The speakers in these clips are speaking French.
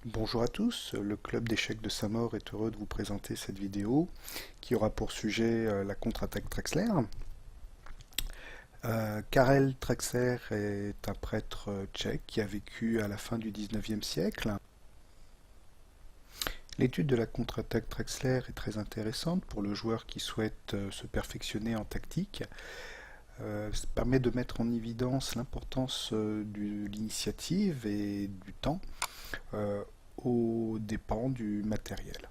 Bonjour à tous, le club d'échecs de Saint-Maur est heureux de vous présenter cette vidéo qui aura pour sujet la contre-attaque Traxler. Karel Traxler est un prêtre tchèque qui a vécu à la fin du 19e siècle. L'étude de la contre-attaque Traxler est très intéressante pour le joueur qui souhaite se perfectionner en tactique. Ça permet de mettre en évidence l'importance de l'initiative et du temps aux dépens du matériel.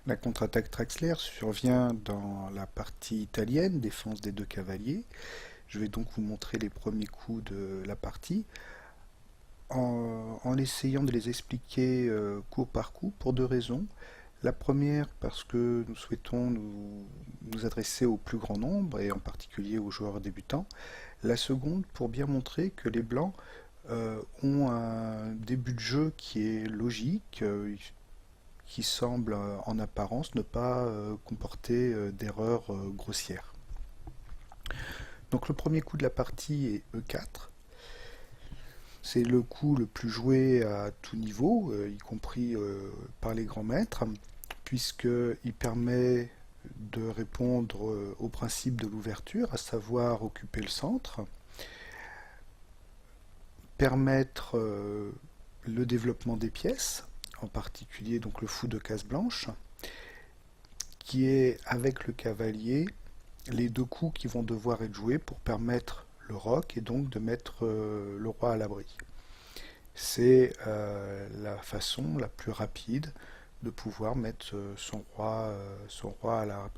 La contre-attaque Traxler survient dans la partie italienne, défense des deux cavaliers. Je vais donc vous montrer les premiers coups de la partie en essayant de les expliquer coup par coup pour deux raisons. La première parce que nous souhaitons nous adresser au plus grand nombre et en particulier aux joueurs débutants. La seconde pour bien montrer que les blancs ont un début de jeu qui est logique, qui semble en apparence ne pas comporter d'erreurs grossières. Donc le premier coup de la partie est E4. C'est le coup le plus joué à tout niveau, y compris par les grands maîtres, puisqu'il permet de répondre au principe de l'ouverture, à savoir occuper le centre, permettre le développement des pièces, en particulier donc le fou de case blanche, qui est avec le cavalier les deux coups qui vont devoir être joués pour permettre le roc et donc de mettre le roi à l'abri. C'est la façon la plus rapide de pouvoir mettre son roi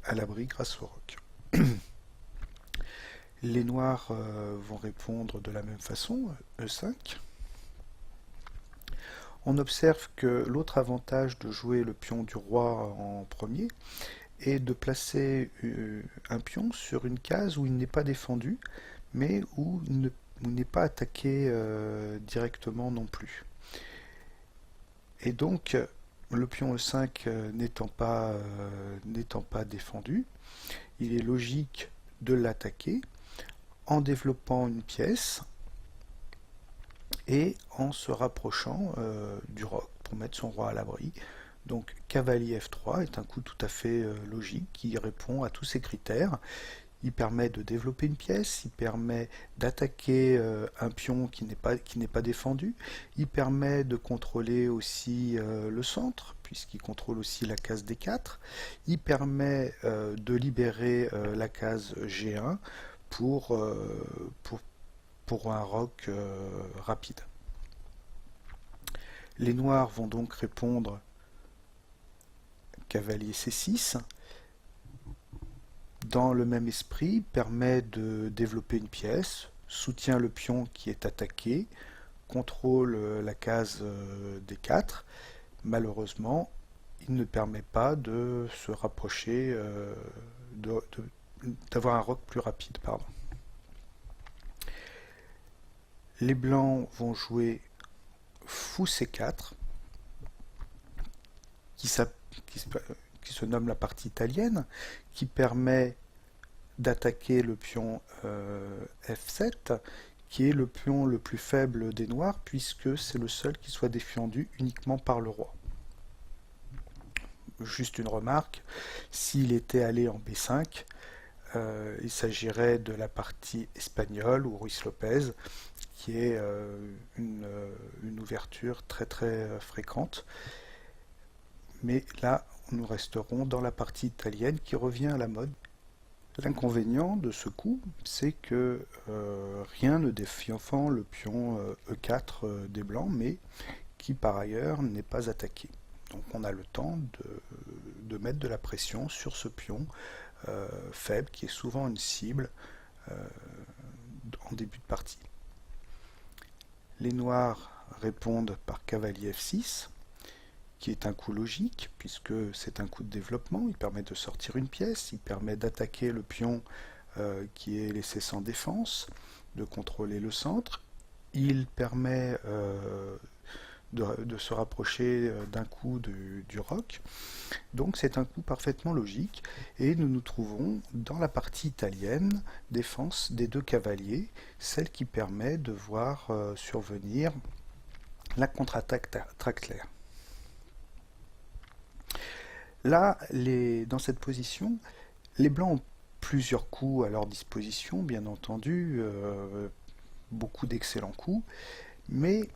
à l'abri grâce au roc. Les noirs vont répondre de la même façon, E5. On observe que l'autre avantage de jouer le pion du roi en premier est de placer un pion sur une case où il n'est pas défendu, mais où il n'est pas attaqué directement non plus. Et donc, le pion E5 n'étant pas défendu, il est logique de l'attaquer en développant une pièce et en se rapprochant du roc pour mettre son roi à l'abri. Donc cavalier F3 est un coup tout à fait logique qui répond à tous ces critères. Il permet de développer une pièce, il permet d'attaquer un pion qui n'est pas défendu, il permet de contrôler aussi le centre, puisqu'il contrôle aussi la case D4, il permet de libérer la case G1 pour, pour un roc rapide. Les noirs vont donc répondre cavalier C6. Dans le même esprit, permet de développer une pièce, soutient le pion qui est attaqué, contrôle la case D4. Malheureusement, il ne permet pas de se rapprocher, d'avoir un roc plus rapide. Pardon. Les blancs vont jouer fou C4, qui se nomme la partie italienne, qui permet d'attaquer le pion F7, qui est le pion le plus faible des noirs, puisque c'est le seul qui soit défendu uniquement par le roi. Juste une remarque, s'il était allé en B5, il s'agirait de la partie espagnole ou Ruiz Lopez, qui est une ouverture très très fréquente. Mais là, nous resterons dans la partie italienne qui revient à la mode. L'inconvénient de ce coup, c'est que rien ne défend le pion E4 des blancs, mais qui par ailleurs n'est pas attaqué. Donc on a le temps de mettre de la pression sur ce pion faible, qui est souvent une cible en début de partie. Les noirs répondent par cavalier F6, qui est un coup logique, puisque c'est un coup de développement, il permet de sortir une pièce, il permet d'attaquer le pion qui est laissé sans défense, de contrôler le centre, il permet de se rapprocher d'un coup du roc. Donc c'est un coup parfaitement logique et nous nous trouvons dans la partie italienne, défense des deux cavaliers, celle qui permet de voir survenir la contre-attaque Trackler. Là, dans cette position, les blancs ont plusieurs coups à leur disposition, bien entendu, beaucoup d'excellents coups, mais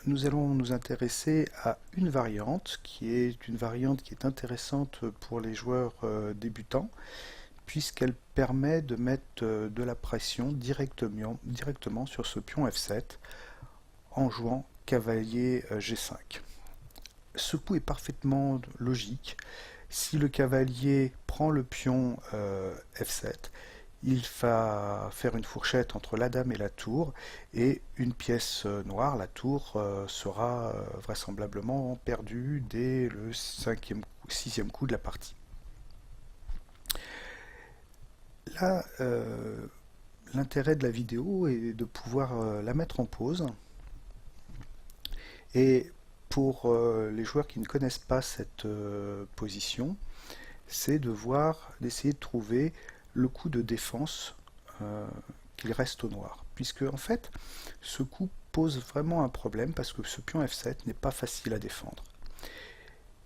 nous allons nous intéresser à une variante qui est intéressante pour les joueurs débutants, puisqu'elle permet de mettre de la pression directement sur ce pion F7 en jouant cavalier G5. Ce coup est parfaitement logique. Si le cavalier prend le pion F7, il va faire une fourchette entre la dame et la tour, et une pièce noire, la tour, sera vraisemblablement perdue dès le sixième coup de la partie. Là, l'intérêt de la vidéo est de pouvoir la mettre en pause. Et pour les joueurs qui ne connaissent pas cette position, c'est d'essayer de trouver le coup de défense qu'il reste au noir. Puisque en fait, ce coup pose vraiment un problème parce que ce pion F7 n'est pas facile à défendre.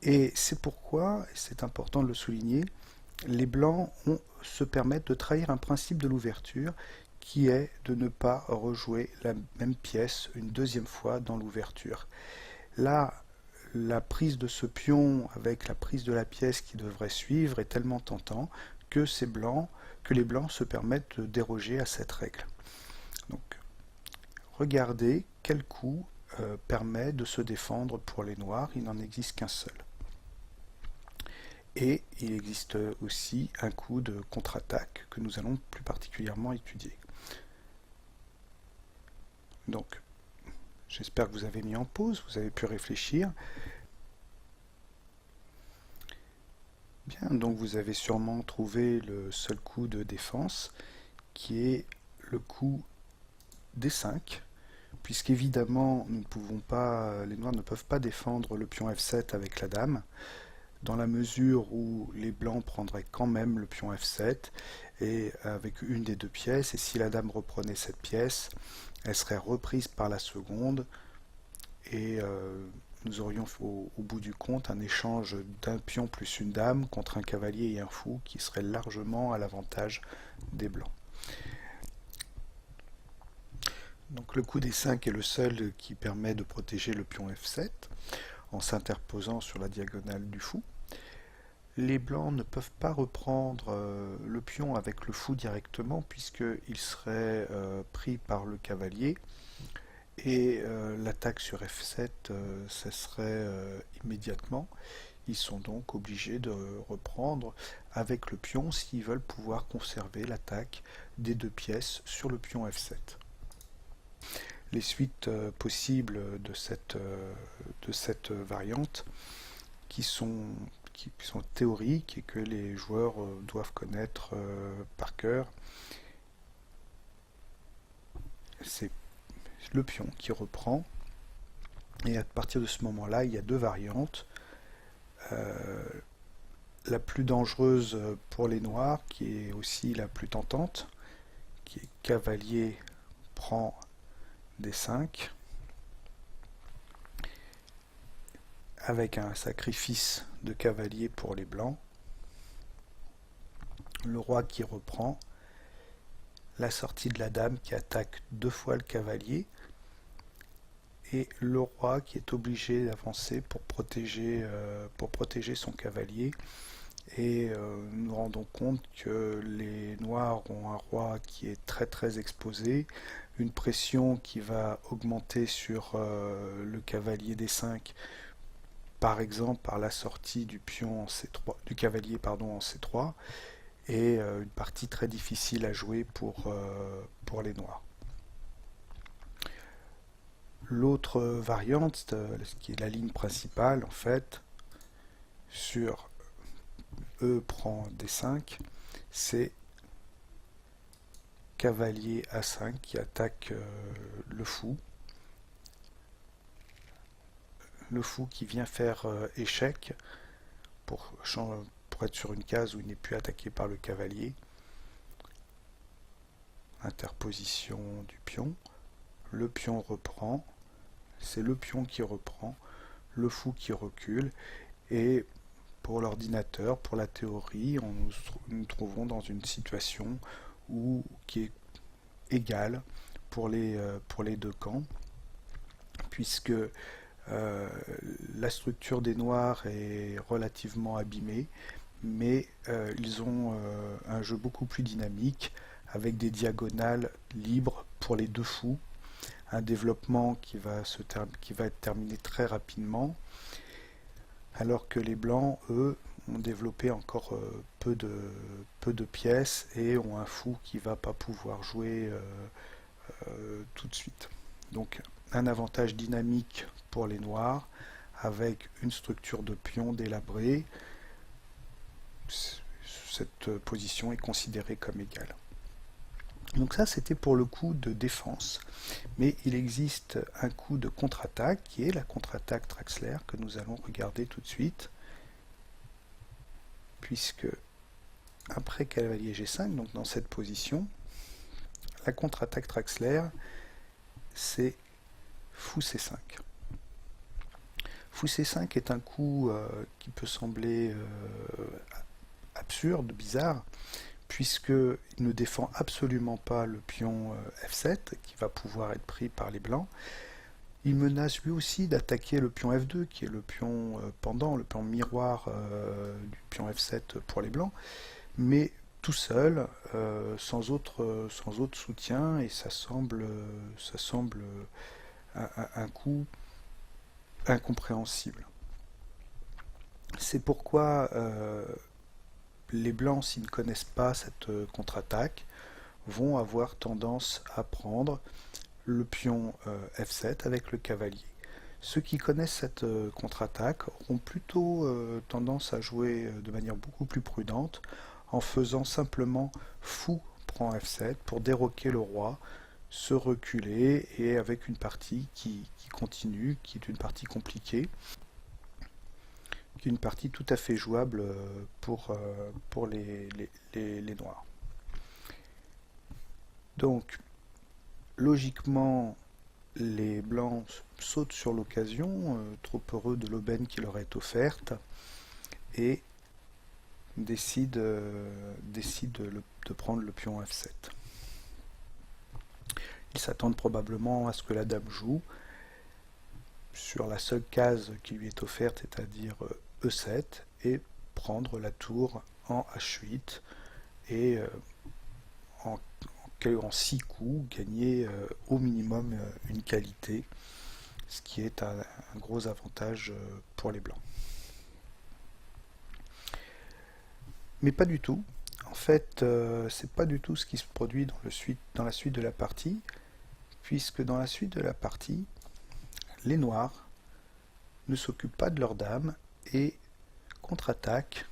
Et c'est pourquoi, et c'est important de le souligner, les blancs se permettent de trahir un principe de l'ouverture qui est de ne pas rejouer la même pièce une deuxième fois dans l'ouverture. Là, la prise de ce pion avec la prise de la pièce qui devrait suivre est tellement tentant que les blancs se permettent de déroger à cette règle. Donc, regardez quel coup permet de se défendre pour les noirs, il n'en existe qu'un seul. Et il existe aussi un coup de contre-attaque que nous allons plus particulièrement étudier. Donc, j'espère que vous avez mis en pause, vous avez pu réfléchir. Bien, donc vous avez sûrement trouvé le seul coup de défense, qui est le coup D5, puisqu'évidemment les noirs ne peuvent pas défendre le pion F7 avec la dame, dans la mesure où les blancs prendraient quand même le pion F7 et avec une des deux pièces, et si la dame reprenait cette pièce, elle serait reprise par la seconde, et nous aurions au bout du compte un échange d'un pion plus une dame contre un cavalier et un fou qui serait largement à l'avantage des blancs. Donc le coup des 5 est le seul qui permet de protéger le pion F7 en s'interposant sur la diagonale du fou. Les blancs ne peuvent pas reprendre le pion avec le fou directement puisqu'il serait pris par le cavalier et l'attaque sur F7 cesserait immédiatement. Ils sont donc obligés de reprendre avec le pion s'ils veulent pouvoir conserver l'attaque des deux pièces sur le pion F7. Les suites possibles de cette variante qui sont théoriques et que les joueurs doivent connaître par cœur, c'est le pion qui reprend, et à partir de ce moment-là, il y a deux variantes. La plus dangereuse pour les noirs, qui est aussi la plus tentante, qui est cavalier prend D5, avec un sacrifice de cavalier pour les blancs, le roi qui reprend, la sortie de la dame qui attaque deux fois le cavalier, et le roi qui est obligé d'avancer pour protéger son cavalier. Et nous nous rendons compte que les noirs ont un roi qui est très très exposé, une pression qui va augmenter sur le cavalier D5, par exemple par la sortie du pion en C3, du cavalier en C3, et une partie très difficile à jouer pour les noirs. L'autre variante, ce qui est la ligne principale en fait, sur E prend D5, c'est cavalier A5 qui attaque le fou. le fou qui vient faire échec pour être sur une case où il n'est plus attaqué par le cavalier. Interposition du pion. Le pion reprend. C'est le pion qui reprend. Le fou qui recule. Et pour l'ordinateur, pour la théorie, nous nous trouvons dans une situation qui est égale pour les deux camps, puisque la structure des noirs est relativement abîmée, mais ils ont un jeu beaucoup plus dynamique, avec des diagonales libres pour les deux fous, un développement qui va être terminé très rapidement, alors que les blancs, eux, ont développé encore peu de pièces et ont un fou qui ne va pas pouvoir jouer tout de suite. Donc un avantage dynamique pour les noirs avec une structure de pion délabrée. Cette position est considérée comme égale. Donc ça, c'était pour le coup de défense. Mais il existe un coup de contre-attaque qui est la contre-attaque Traxler que nous allons regarder tout de suite. Puisque après cavalier G5, donc dans cette position, la contre-attaque Traxler, c'est fou C5. Fou C5 est un coup qui peut sembler absurde, bizarre, puisqu'il ne défend absolument pas le pion F7, qui va pouvoir être pris par les blancs. Il menace lui aussi d'attaquer le pion F2, qui est le pion pendant, le pion miroir du pion F7 pour les blancs, mais tout seul, sans autre soutien, et ça semble un coup incompréhensible. C'est pourquoi les blancs, s'ils ne connaissent pas cette contre-attaque, vont avoir tendance à prendre le pion F7 avec le cavalier. Ceux qui connaissent cette contre-attaque auront plutôt tendance à jouer de manière beaucoup plus prudente en faisant simplement fou prend F7 pour déroquer le roi, se reculer et avec une partie qui continue, qui est une partie compliquée, qui est une partie tout à fait jouable pour les noirs. Donc, logiquement, les blancs sautent sur l'occasion, trop heureux de l'aubaine qui leur est offerte, et décident de prendre le pion F7. Ils s'attendent probablement à ce que la dame joue sur la seule case qui lui est offerte, c'est-à-dire E7, et prendre la tour en H8, et en 6 coups, gagner au minimum une qualité, ce qui est un gros avantage pour les blancs. Mais pas du tout. En fait, c'est pas du tout ce qui se produit dans la suite de la partie, puisque dans la suite de la partie, les noirs ne s'occupent pas de leur dame et contre-attaquent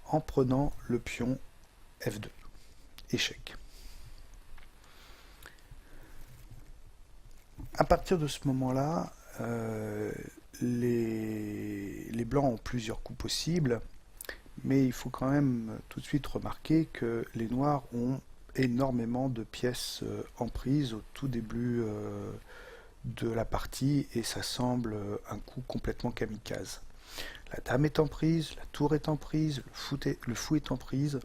en prenant le pion F2. Échec. À partir de ce moment-là, les blancs ont plusieurs coups possibles, mais il faut quand même tout de suite remarquer que les noirs ont énormément de pièces en prise au tout début de la partie, et ça semble un coup complètement kamikaze. La dame est en prise, la tour est en prise, le fou est en prise.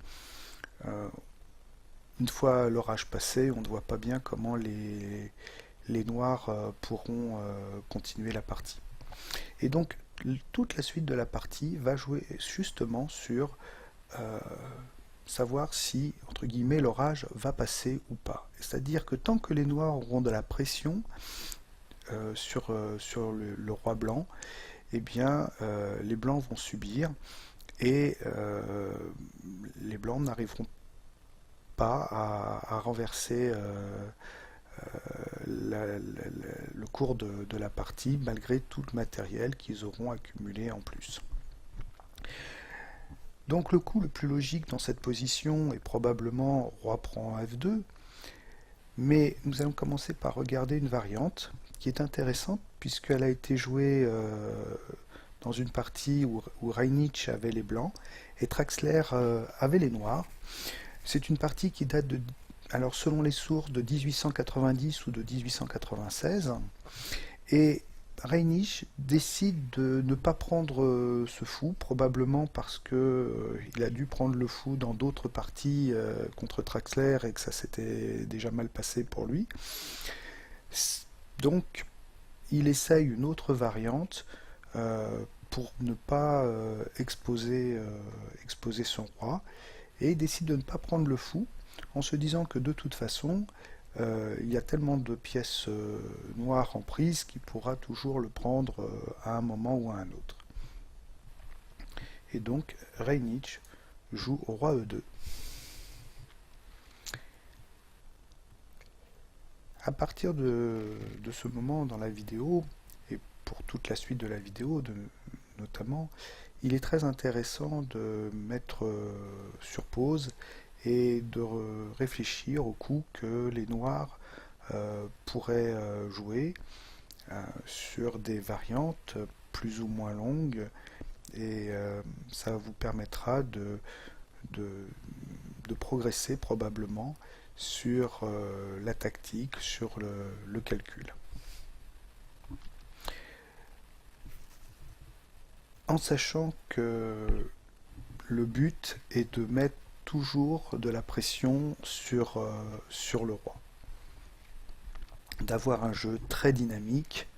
Une fois l'orage passé, on ne voit pas bien comment les noirs pourront continuer la partie. Et donc, toute la suite de la partie va jouer justement sur savoir si, entre guillemets, l'orage va passer ou pas. C'est-à-dire que tant que les noirs auront de la pression sur le roi blanc, eh bien, les blancs vont subir, et les blancs n'arriveront pas à renverser le cours de la partie, malgré tout le matériel qu'ils auront accumulé en plus. Donc le coup le plus logique dans cette position est probablement roi prend F2, mais nous allons commencer par regarder une variante qui est intéressante puisqu'elle a été jouée dans une partie où Reinich avait les blancs et Traxler avait les noirs. C'est une partie qui date de, alors selon les sources, de 1890 ou de 1896. Et Reinich décide de ne pas prendre ce fou, probablement parce que il a dû prendre le fou dans d'autres parties contre Traxler et que ça s'était déjà mal passé pour lui. Donc, il essaye une autre variante pour ne pas exposer son roi et il décide de ne pas prendre le fou en se disant que de toute façon, il y a tellement de pièces noires en prise qu'il pourra toujours le prendre à un moment ou à un autre. Et donc, Reinich joue au roi E2. À partir de ce moment dans la vidéo, et pour toute la suite de la vidéo notamment, il est très intéressant de mettre sur pause et de réfléchir au coup que les noirs pourraient jouer sur des variantes plus ou moins longues et ça vous permettra de progresser probablement sur la tactique, sur le calcul. En sachant que le but est de mettre toujours de la pression sur le roi. D'avoir un jeu très dynamique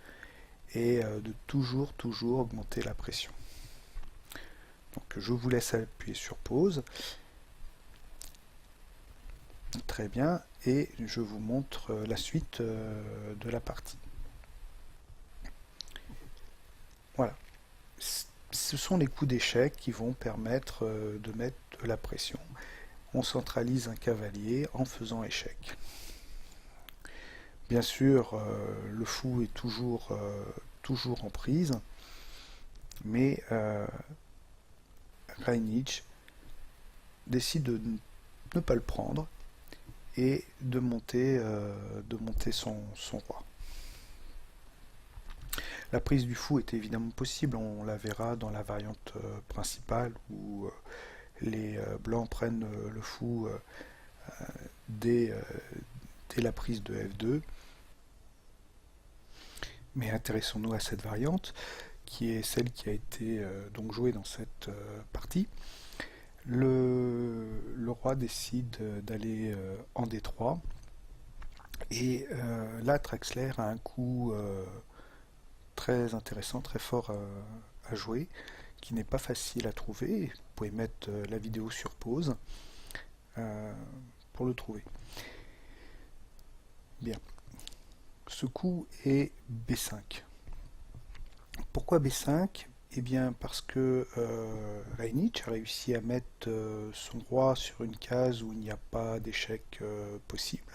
et de toujours augmenter la pression. Donc je vous laisse appuyer sur pause. Très bien, et je vous montre la suite de la partie. Voilà. Ce sont les coups d'échec qui vont permettre de mettre de la pression. On centralise un cavalier en faisant échec. Bien sûr, le fou est toujours en prise, mais Reinich décide de ne pas le prendre et de monter son roi. La prise du fou est évidemment possible, on la verra dans la variante principale où les blancs prennent le fou dès la prise de F2. Mais intéressons-nous à cette variante, qui est celle qui a été donc jouée dans cette partie. Le roi décide d'aller en D3, et là Traxler a un coup très intéressant, très fort à jouer, qui n'est pas facile à trouver. Vous pouvez mettre la vidéo sur pause pour le trouver. Bien. Ce coup est B5. Pourquoi B5? Eh bien parce que Reinich a réussi à mettre son roi sur une case où il n'y a pas d'échec possible.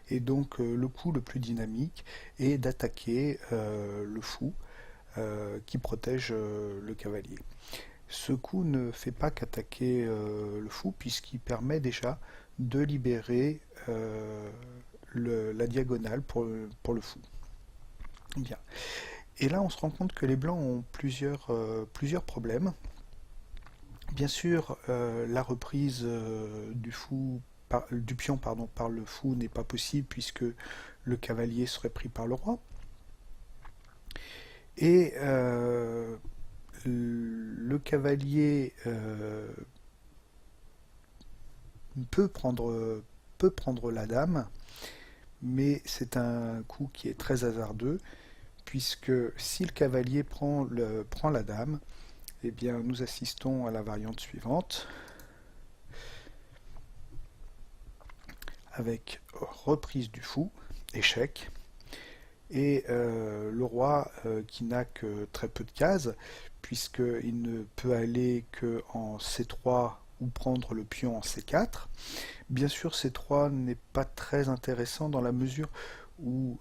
Et donc le coup le plus dynamique est d'attaquer le fou qui protège le cavalier. Ce coup ne fait pas qu'attaquer le fou puisqu'il permet déjà de libérer la diagonale pour le fou. Bien. Et là, on se rend compte que les blancs ont plusieurs problèmes. Bien sûr, la reprise du pion par le fou n'est pas possible puisque le cavalier serait pris par le roi. Et le cavalier peut prendre la dame, mais c'est un coup qui est très hasardeux, puisque si le cavalier prend la dame, eh bien nous assistons à la variante suivante, avec reprise du fou, échec, et le roi qui n'a que très peu de cases, puisqu'il ne peut aller qu'en C3 ou prendre le pion en C4. Bien sûr, C3 n'est pas très intéressant dans la mesure où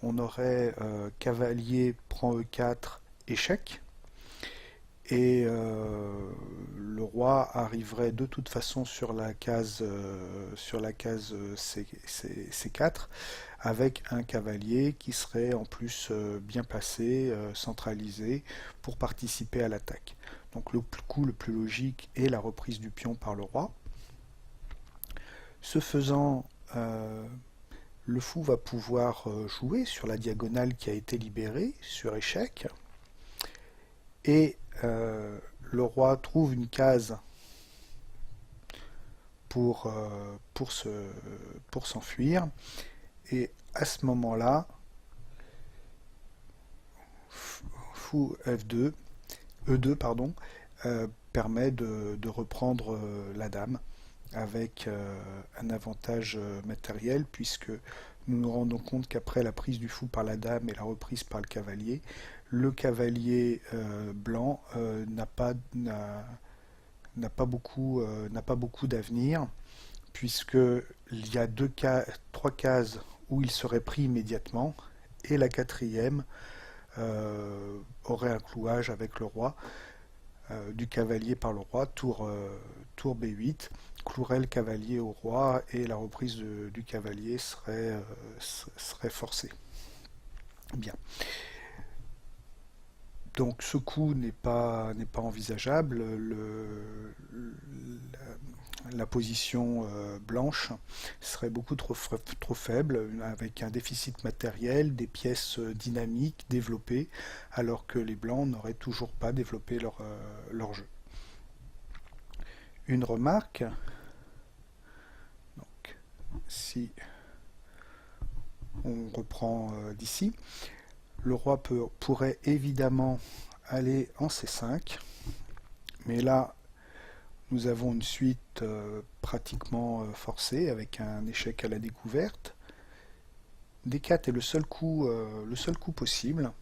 on aurait cavalier prend E4, échec, et le roi arriverait de toute façon sur la case C4, avec un cavalier qui serait en plus bien placé, centralisé, pour participer à l'attaque. Donc le coup le plus logique est la reprise du pion par le roi. Ce faisant, le fou va pouvoir jouer sur la diagonale qui a été libérée, sur échec, et le roi trouve une case pour s'enfuir, et à ce moment-là, fou F2, E2 pardon, permet de reprendre la dame avec un avantage matériel, puisque nous nous rendons compte qu'après la prise du fou par la dame et la reprise par le cavalier blanc n'a pas beaucoup d'avenir, puisqu'il y a trois cases où il serait pris immédiatement, et la quatrième aurait un clouage avec le roi, du cavalier par le roi, tour B8, clouerait le cavalier au roi, et la reprise du cavalier serait forcée. Bien. Donc ce coup n'est pas envisageable. La position blanche serait beaucoup trop faible, avec un déficit matériel, des pièces dynamiques développées, alors que les blancs n'auraient toujours pas développé leur jeu. Une remarque, donc, si on reprend d'ici, le roi pourrait évidemment aller en C5, mais là, nous avons une suite pratiquement forcée, avec un échec à la découverte. D4 est le seul coup possible.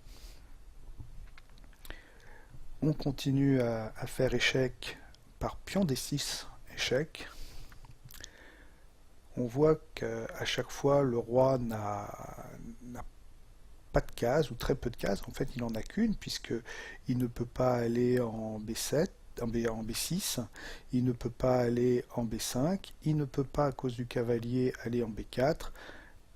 On continue à faire échec par pion D6, échec. On voit qu'à chaque fois, le roi n'a pas de case, ou très peu de cases. En fait, il n'en a qu'une, puisqu'il ne peut pas aller en B7, en B6, il ne peut pas aller en B5, il ne peut pas, à cause du cavalier, aller en B4,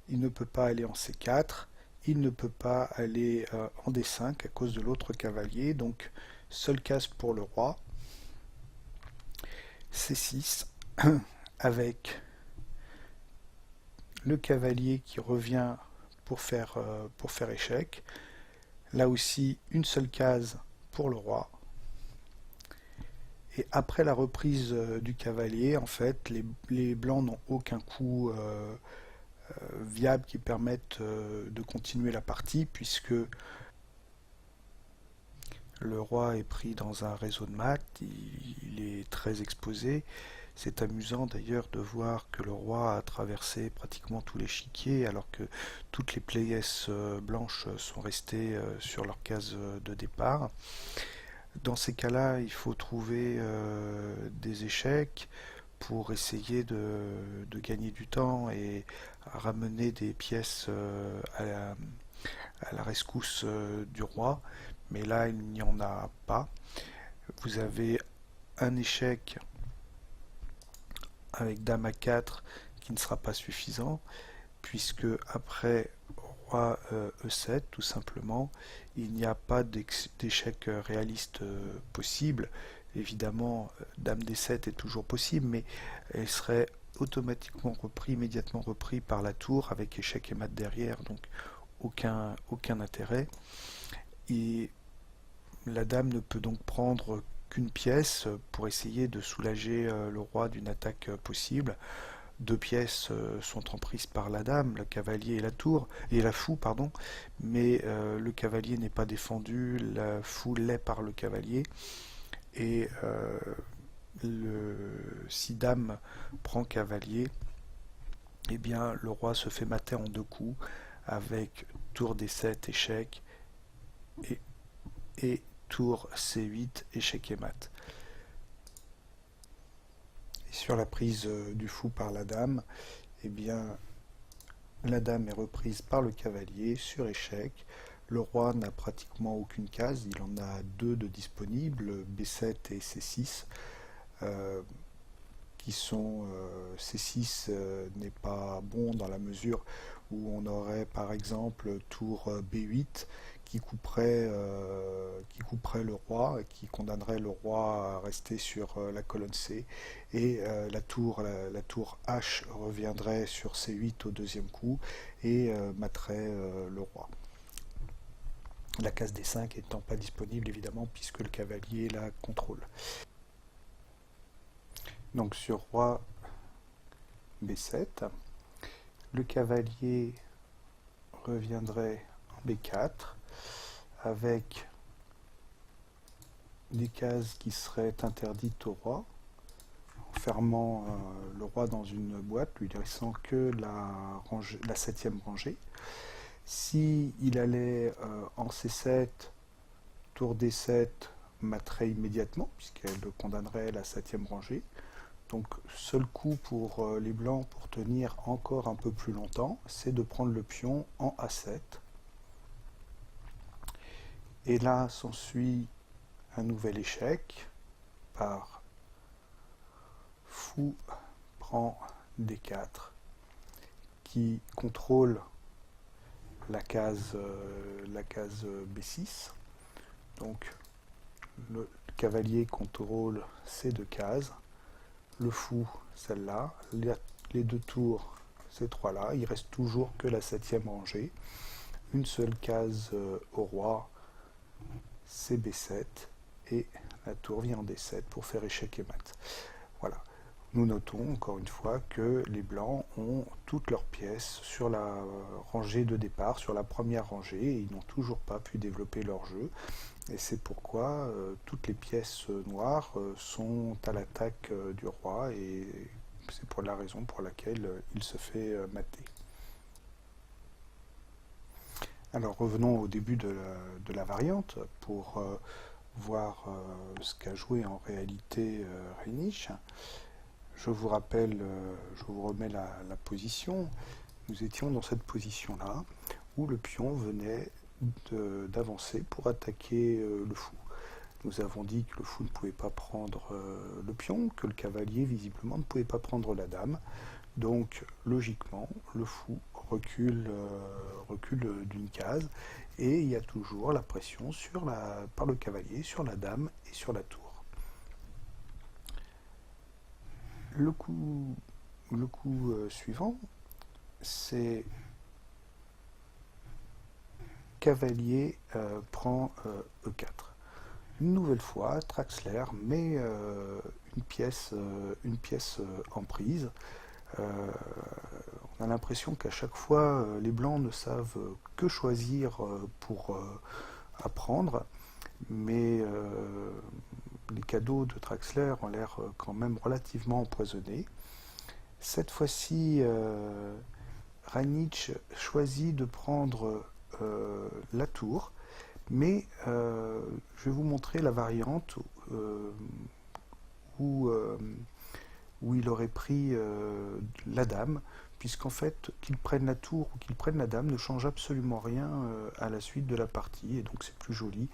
il ne peut pas aller en C4, il ne peut pas aller en D5 à cause de l'autre cavalier, donc seule case pour le roi. C6, avec le cavalier qui revient pour faire échec. Là aussi, une seule case pour le roi. Et après la reprise du cavalier, en fait, les blancs n'ont aucun coup viable qui permette de continuer la partie, puisque le roi est pris dans un réseau de maths, il est très exposé. C'est amusant d'ailleurs de voir que le roi a traversé pratiquement tout l'échiquier, alors que toutes les pièces blanches sont restées sur leur case de départ. Dans ces cas-là, il faut trouver des échecs pour essayer de gagner du temps et ramener des pièces à la rescousse du roi. Mais là, il n'y en a pas. Vous avez un échec avec dame à 4 qui ne sera pas suffisant, puisque après roi E7, tout simplement, il n'y a pas d'échec réaliste possible. Évidemment, dame D7 est toujours possible, mais elle serait automatiquement immédiatement repris par la tour, avec échec et mat derrière, donc aucun intérêt. Et la dame ne peut donc prendre qu'une pièce pour essayer de soulager le roi d'une attaque possible. Deux pièces sont en prise par la dame, le cavalier et la tour, et la fou, pardon, mais le cavalier n'est pas défendu, la fou l'est par le cavalier, et si dame prend cavalier, eh bien le roi se fait mater en deux coups, avec tour D7, échec, et tour C8, échec et mat. Et sur la prise du fou par la dame, eh bien, la dame est reprise par le cavalier sur échec. Le roi n'a pratiquement aucune case, il en a deux de disponibles, B7 et C6, qui sont C6 n'est pas bon dans la mesure où on aurait par exemple tour B8 qui couperait le roi, et qui condamnerait le roi à rester sur la colonne C, et la tour H reviendrait sur C8 au deuxième coup et materait le roi. La case D5 étant pas disponible évidemment puisque le cavalier la contrôle. Donc sur roi B7, le cavalier reviendrait en B4 avec des cases qui seraient interdites au roi, en fermant le roi dans une boîte, lui laissant que la septième rangée. Si il allait en C7, tour D7 materait immédiatement, puisqu'elle condamnerait la septième rangée. Donc, seul coup pour les blancs pour tenir encore un peu plus longtemps, c'est de prendre le pion en A7. Et là s'ensuit un nouvel échec par fou prend D4 qui contrôle la case B6. Donc le cavalier contrôle ces deux cases, le fou celle-là, les deux tours ces trois-là. Il reste toujours que la septième rangée. Une seule case au roi, c'est B7 et la tour vient en D7 pour faire échec et mat. Voilà. Nous notons encore une fois que les blancs ont toutes leurs pièces sur la rangée de départ, sur la première rangée, et ils n'ont toujours pas pu développer leur jeu. Et c'est pourquoi toutes les pièces noires sont à l'attaque du roi, et c'est pour la raison pour laquelle il se fait mater. Alors revenons au début de la variante pour voir ce qu'a joué en réalité Reinich. Je vous rappelle, je vous remets la position. Nous étions dans cette position-là, où le pion venait d'avancer pour attaquer le fou. Nous avons dit que le fou ne pouvait pas prendre le pion, que le cavalier visiblement ne pouvait pas prendre la dame. Donc logiquement, le fou recule d'une case, et il y a toujours la pression par le cavalier sur la dame et sur la tour. Le coup suivant, c'est cavalier prend E4. Une nouvelle fois, Traxler met une pièce en prise. On a l'impression qu'à chaque fois, les blancs ne savent que choisir pour apprendre, mais les cadeaux de Traxler ont l'air quand même relativement empoisonnés. Cette fois-ci, Reinich choisit de prendre la tour, mais je vais vous montrer la variante où il aurait pris la dame, puisqu'en fait, qu'il prenne la tour ou qu'il prenne la dame ne change absolument rien à la suite de la partie, et donc c'est plus joli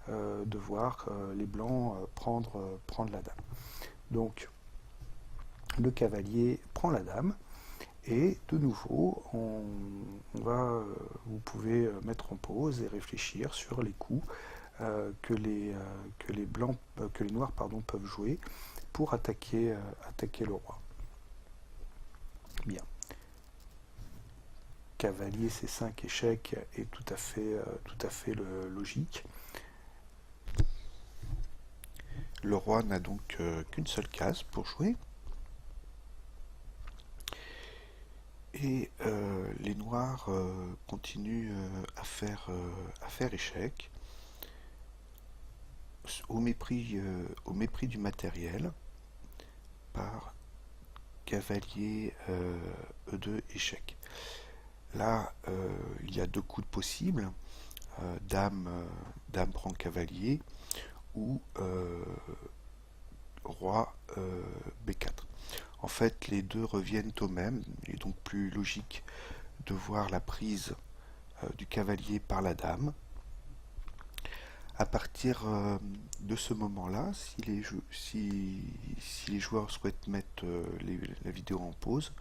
de voir les blancs prendre la dame. Donc, le cavalier prend la dame, et de nouveau, vous pouvez mettre en pause et réfléchir sur les coups que les noirs peuvent jouer pour attaquer le roi. Bien. Cavalier C5 échec est tout à fait logique. Le roi n'a donc qu'une seule case pour jouer. Et les noirs continuent à faire échec au mépris du matériel par cavalier E2 échec. Là, il y a deux coups de possibles. Dame prend cavalier ou roi B4. En fait, les deux reviennent au même. Il est donc plus logique de voir la prise du cavalier par la dame. À partir de ce moment-là, si les joueurs souhaitent mettre la vidéo en pause,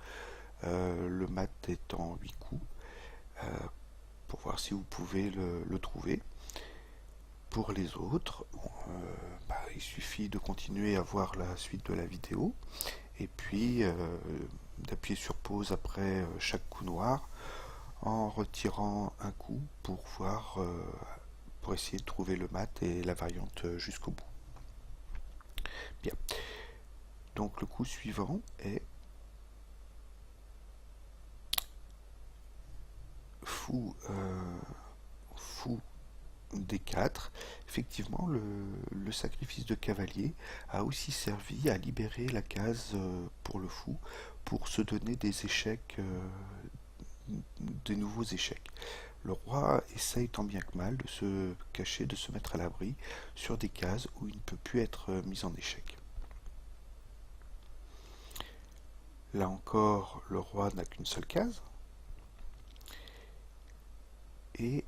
le mat est en 8 coups, pour voir si vous pouvez le trouver. Pour les autres, il suffit de continuer à voir la suite de la vidéo et puis d'appuyer sur pause après chaque coup noir en retirant un coup pour voir, pour essayer de trouver le mat et la variante jusqu'au bout. Bien. Donc le coup suivant est fou, fou D4. Effectivement, le sacrifice de cavalier a aussi servi à libérer la case pour le fou, pour se donner des échecs, des nouveaux échecs. Le roi essaye tant bien que mal de se cacher, de se mettre à l'abri sur des cases où il ne peut plus être mis en échec. Là encore, le roi n'a qu'une seule case. Et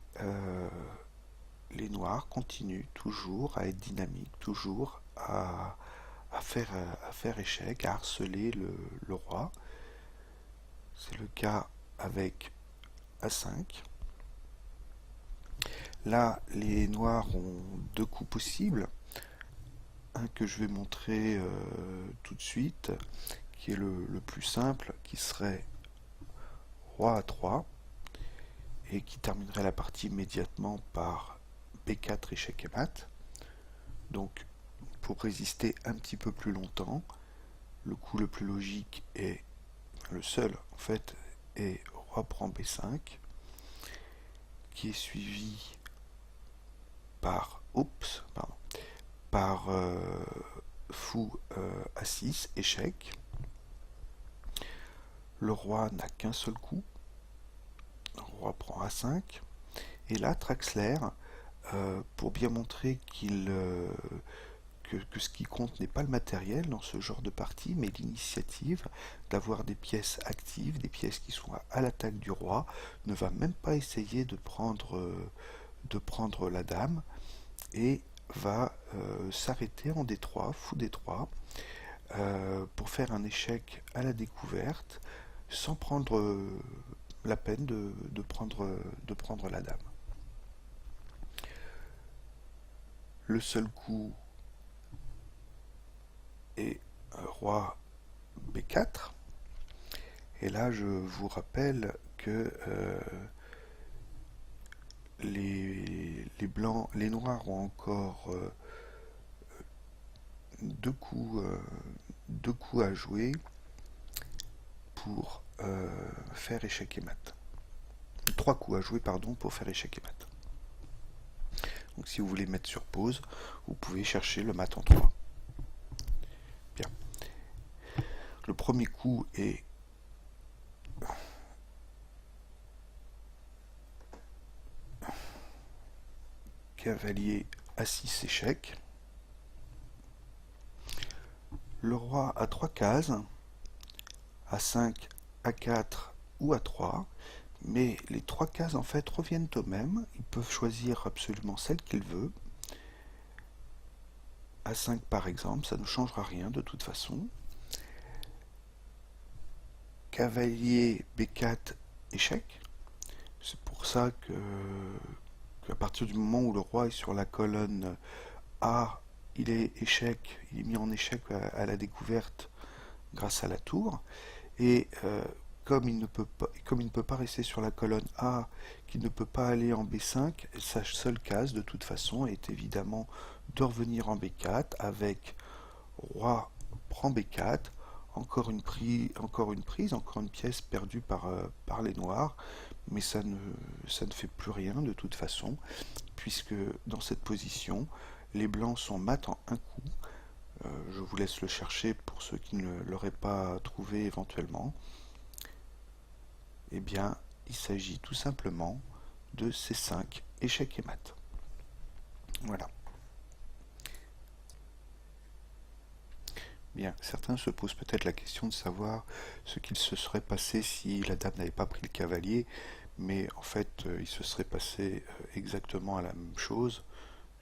les noirs continuent toujours à être dynamiques, toujours à faire échec, à harceler le roi. C'est le cas avec A5. Là, les noirs ont deux coups possibles. Un que je vais montrer tout de suite, qui est le plus simple, qui serait roi A3, et qui terminerait la partie immédiatement par B4 échec et mat. Donc, pour résister un petit peu plus longtemps, le coup le plus logique est, le seul en fait, est roi prend B5, qui est suivi par, par fou A6, échec. Le roi n'a qu'un seul coup, le roi prend A5, et là Traxler, pour bien montrer que ce qui compte n'est pas le matériel dans ce genre de partie, mais l'initiative d'avoir des pièces actives, des pièces qui sont à l'attaque du roi, ne va même pas essayer de prendre la dame, et va s'arrêter en D3, fou D3, pour faire un échec à la découverte, sans prendre la peine de prendre la dame. Le seul coup est roi B4. Et là, je vous rappelle que les blancs, les noirs ont encore deux coups à jouer pour faire échec et mat. Trois coups à jouer, pardon, pour faire échec et mat. Donc si vous voulez mettre sur pause, vous pouvez chercher le mat en 3. Bien. Le premier coup est cavalier A6 échec. Le roi a 3 cases, A5, A4 ou A3, mais les 3 cases en fait reviennent aux mêmes. Ils peuvent choisir absolument celle qu'ils veulent. A5 par exemple, ça ne changera rien de toute façon. Cavalier B4 échec. C'est pour ça qu'à partir du moment où le roi est sur la colonne A, il est mis en échec à la découverte grâce à la tour. Et comme il ne peut pas rester sur la colonne A, qu'il ne peut pas aller en B5, sa seule case de toute façon est évidemment de revenir en B4 avec roi prend B4, encore une prise, encore une pièce perdue par les noirs, mais ça ne fait plus rien de toute façon, puisque dans cette position, les blancs sont mat en un coup. Je vous laisse le chercher pour ceux qui ne l'auraient pas trouvé éventuellement. Eh bien, il s'agit tout simplement de ces 5 échecs et mat. Voilà. Bien, certains se posent peut-être la question de savoir ce qu'il se serait passé si la dame n'avait pas pris le cavalier, mais en fait, il se serait passé exactement la même chose.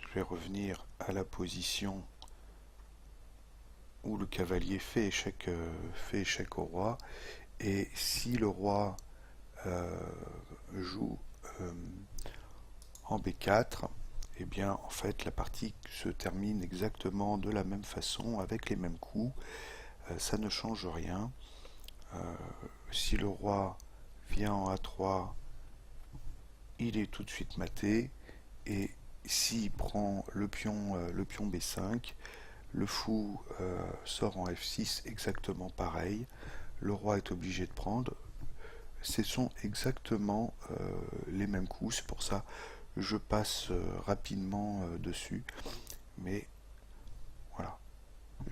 Je vais revenir à la position où le cavalier fait échec au roi, et si le roi joue en B4, et bien en fait la partie se termine exactement de la même façon avec les mêmes coups. Ça ne change rien. Si le roi vient en A3, il est tout de suite maté, et s'il prend le pion B5, le fou sort en F6 exactement pareil. Le roi est obligé de prendre. Ce sont exactement les mêmes coups, c'est pour ça que je passe rapidement dessus. Mais voilà,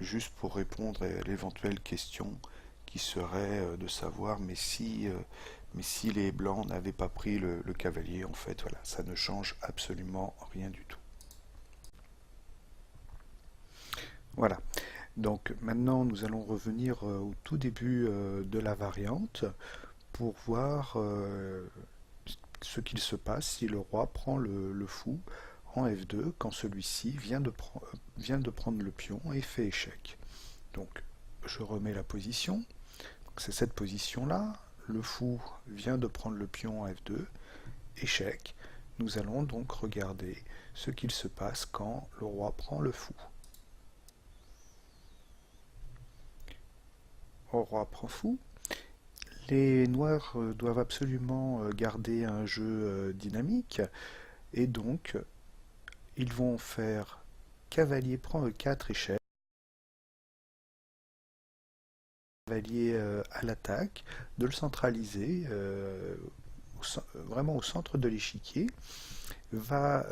juste pour répondre à l'éventuelle question qui serait de savoir mais si les blancs n'avaient pas pris le cavalier, en fait, voilà, ça ne change absolument rien du tout. Voilà. Donc maintenant, nous allons revenir au tout début de la variante pour voir ce qu'il se passe si le roi prend le fou en F2 quand celui-ci vient de prendre le pion et fait échec. Donc je remets la position. C'est cette position-là. Le fou vient de prendre le pion en F2, échec. Nous allons donc regarder ce qu'il se passe quand le roi prend le fou. Le roi prend fou. Les noirs doivent absolument garder un jeu dynamique et donc ils vont faire cavalier prend E4 échec, cavalier à l'attaque, de le centraliser vraiment au centre de l'échiquier, va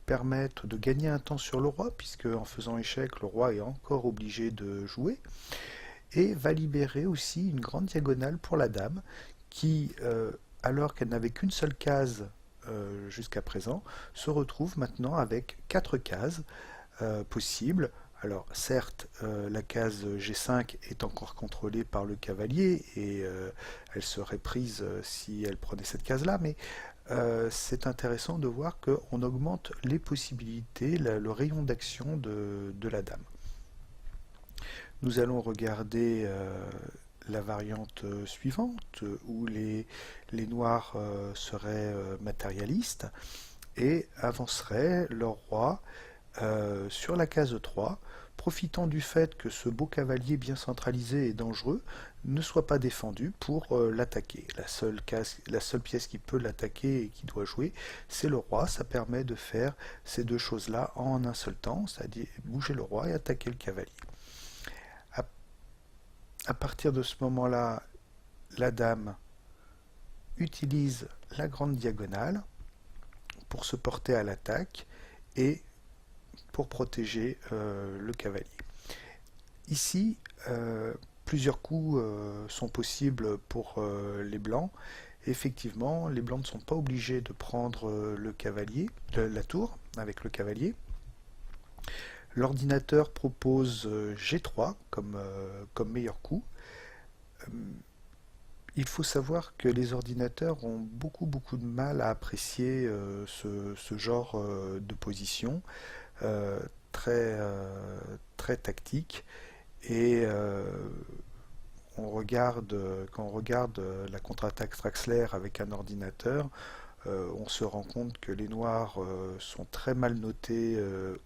permettre de gagner un temps sur le roi puisque en faisant échec le roi est encore obligé de jouer, et va libérer aussi une grande diagonale pour la dame qui, alors qu'elle n'avait qu'une seule case jusqu'à présent, se retrouve maintenant avec 4 cases possibles. Alors certes, la case G5 est encore contrôlée par le cavalier et elle serait prise si elle prenait cette case-là, mais c'est intéressant de voir qu'on augmente les possibilités, le rayon d'action de la dame. Nous allons regarder la variante suivante où les noirs seraient matérialistes et avanceraient leur roi sur la case 3, profitant du fait que ce beau cavalier bien centralisé et dangereux ne soit pas défendu pour l'attaquer. La seule pièce qui peut l'attaquer et qui doit jouer, c'est le roi. Ça permet de faire ces deux choses-là en un seul temps, c'est-à-dire bouger le roi et attaquer le cavalier. À partir de ce moment-là, la dame utilise la grande diagonale pour se porter à l'attaque et pour protéger le cavalier. Ici, plusieurs coups sont possibles pour les blancs. Effectivement, les blancs ne sont pas obligés de prendre le cavalier, la tour avec le cavalier. L'ordinateur propose G3 comme meilleur coup. Il faut savoir que les ordinateurs ont beaucoup de mal à apprécier ce genre de position très tactique, et quand on regarde la contre-attaque Traxler avec un ordinateur, on se rend compte que les noirs sont très mal notés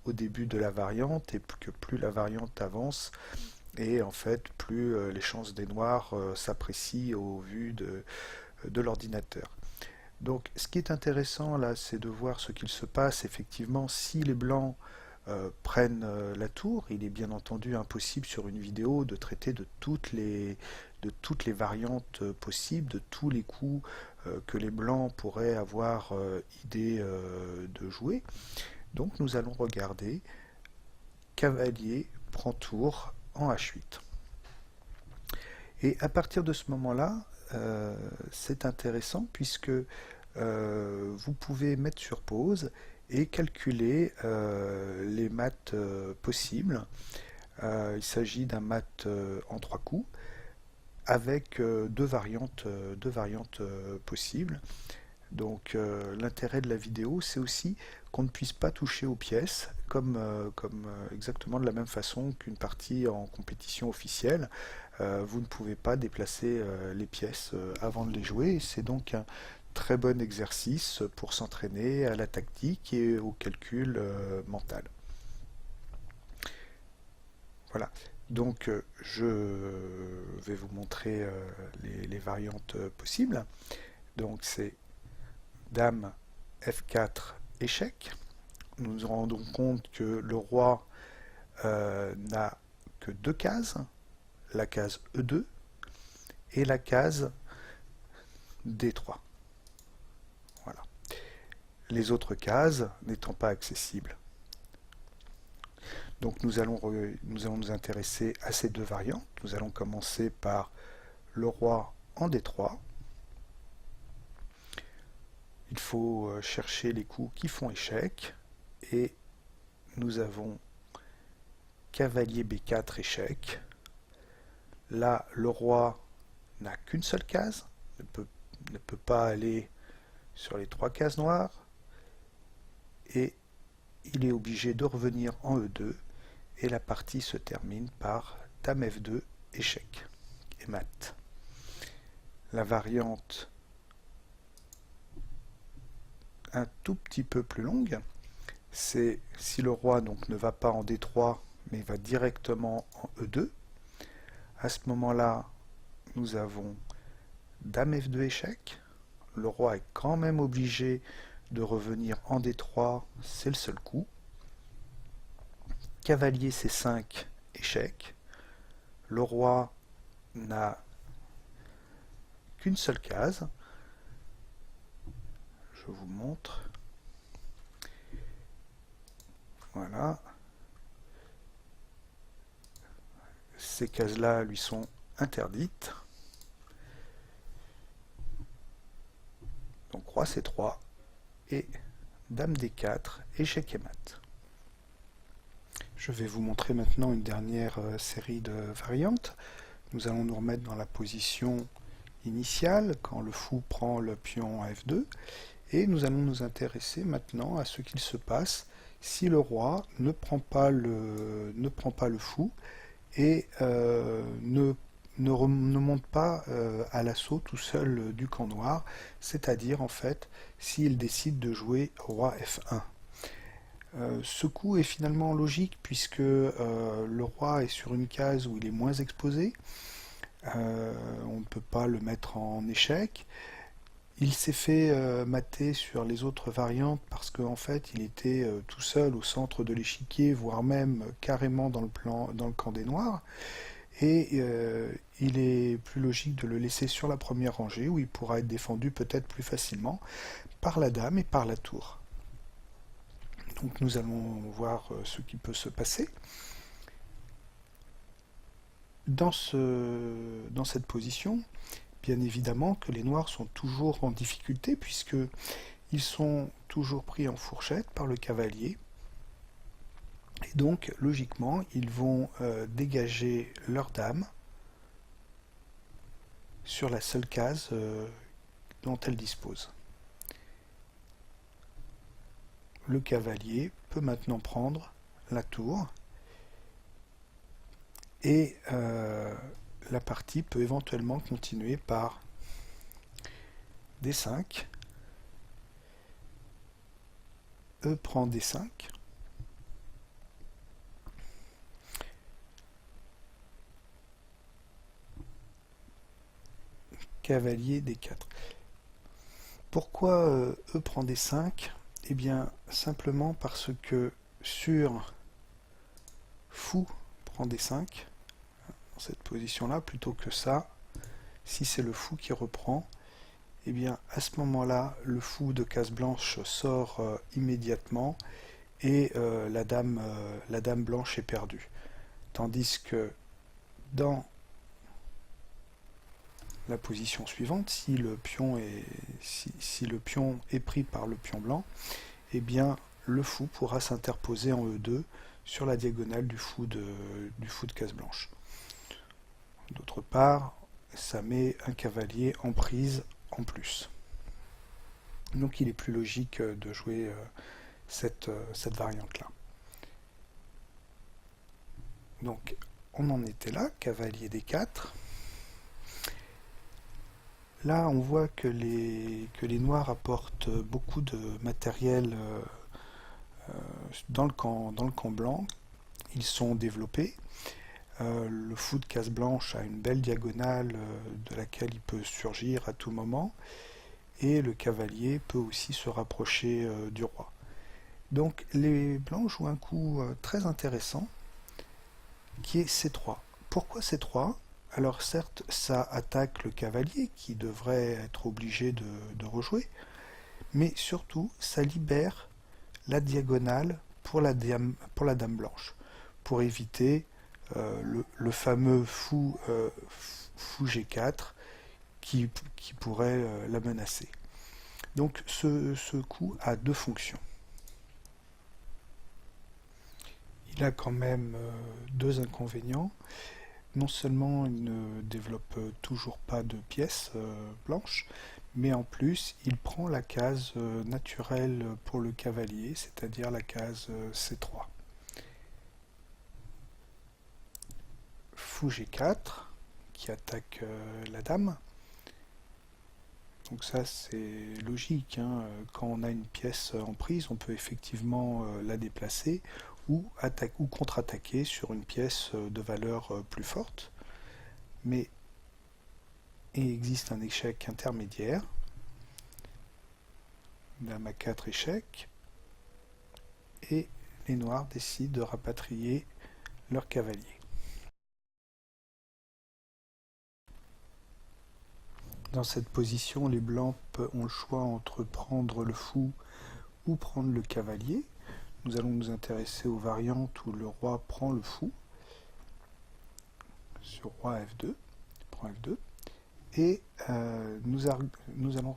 au début de la variante et que plus la variante avance, et en fait plus les chances des noirs s'apprécient au vu de l'ordinateur. Donc ce qui est intéressant là, c'est de voir ce qu'il se passe effectivement si les blancs prennent la tour. Il est bien entendu impossible sur une vidéo de traiter de toutes les variantes possibles, de tous les coups que les blancs pourraient avoir idée de jouer. Donc nous allons regarder cavalier prend tour en H8. Et à partir de ce moment-là, c'est intéressant puisque vous pouvez mettre sur pause et calculer les maths possibles. Il s'agit d'un math en 3 coups avec deux variantes possibles. Donc l'intérêt de la vidéo, c'est aussi qu'on ne puisse pas toucher aux pièces comme exactement de la même façon qu'une partie en compétition officielle. vous ne pouvez pas déplacer les pièces avant de les jouer. C'est donc un très bon exercice pour s'entraîner à la tactique et au calcul mental. Voilà. Donc je vais vous montrer les variantes possibles. Donc c'est Dame F4 échec. Nous nous rendons compte que le roi n'a que deux cases, la case E2 et la case D3. Voilà. Les autres cases n'étant pas accessibles. Donc nous allons nous intéresser à ces deux variantes. Nous allons commencer par le roi en D3. Il faut chercher les coups qui font échec. Et nous avons cavalier B4 échec. Là, le roi n'a qu'une seule case, ne peut pas aller sur les trois cases noires. Et il est obligé de revenir en E2. Et la partie se termine par Dame F2 échec et mat. La variante un tout petit peu plus longue, c'est si le roi donc ne va pas en D3 mais va directement en E2. À ce moment-là, nous avons Dame F2 échec. Le roi est quand même obligé de revenir en D3, c'est le seul coup. Cavalier C5 échec. Le roi n'a qu'une seule case. Je vous montre. Voilà. Ces cases-là lui sont interdites. Donc roi C3 et Dame D4, échec et mat. Je vais vous montrer maintenant une dernière série de variantes. Nous allons nous remettre dans la position initiale quand le fou prend le pion à F2 et nous allons nous intéresser maintenant à ce qu'il se passe si le roi ne prend pas le fou et ne monte pas à l'assaut tout seul du camp noir, c'est-à-dire en fait s'il décide de jouer roi F1. Ce coup est finalement logique puisque le roi est sur une case où il est moins exposé. On ne peut pas le mettre en échec. Il s'est fait mater sur les autres variantes parce qu'en fait il était tout seul au centre de l'échiquier, voire même carrément dans le camp des noirs. Et il est plus logique de le laisser sur la première rangée où il pourra être défendu peut-être plus facilement par la dame et par la tour. Donc nous allons voir ce qui peut se passer. Dans cette position, bien évidemment que les noirs sont toujours en difficulté puisqu'ils sont toujours pris en fourchette par le cavalier. Et donc, logiquement, ils vont dégager leur dame sur la seule case dont elle dispose. Le cavalier peut maintenant prendre la tour et la partie peut éventuellement continuer par D5, E prend D5, cavalier D4. Pourquoi E prend D5? Eh bien, simplement parce que sur fou prend D5, dans cette position-là, plutôt que ça, si c'est le fou qui reprend, eh bien, à ce moment-là, le fou de case blanche sort immédiatement et la dame blanche est perdue. Tandis que dans la position suivante, si le pion est pris par le pion blanc, eh bien le fou pourra s'interposer en E2 sur la diagonale du fou de case blanche. D'autre part, ça met un cavalier en prise en plus. Donc il est plus logique de jouer cette variante-là. Donc on en était là, cavalier D4. Là, on voit que les noirs apportent beaucoup de matériel dans le camp blanc. Ils sont développés. Le fou de case blanche a une belle diagonale de laquelle il peut surgir à tout moment. Et le cavalier peut aussi se rapprocher du roi. Donc les blancs jouent un coup très intéressant qui est C3. Pourquoi C3? Alors certes, ça attaque le cavalier qui devrait être obligé de rejouer, mais surtout, ça libère la diagonale pour la dame blanche, pour éviter le fameux fou G4 qui pourrait la menacer. Donc ce coup a deux fonctions. Il a quand même deux inconvénients. Non seulement il ne développe toujours pas de pièces blanches, mais en plus il prend la case naturelle pour le cavalier, c'est-à-dire la case C3. Fou G4 qui attaque la dame. Donc ça c'est logique, hein. Quand on a une pièce en prise, on peut effectivement la déplacer ou contre-attaquer sur une pièce de valeur plus forte. Mais il existe un échec intermédiaire. Dame à 4 échecs. Et les noirs décident de rapatrier leur cavalier. Dans cette position, les blancs ont le choix entre prendre le fou ou prendre le cavalier. Nous allons nous intéresser aux variantes où le roi prend le fou. Sur roi F2, prend F2. Et nous allons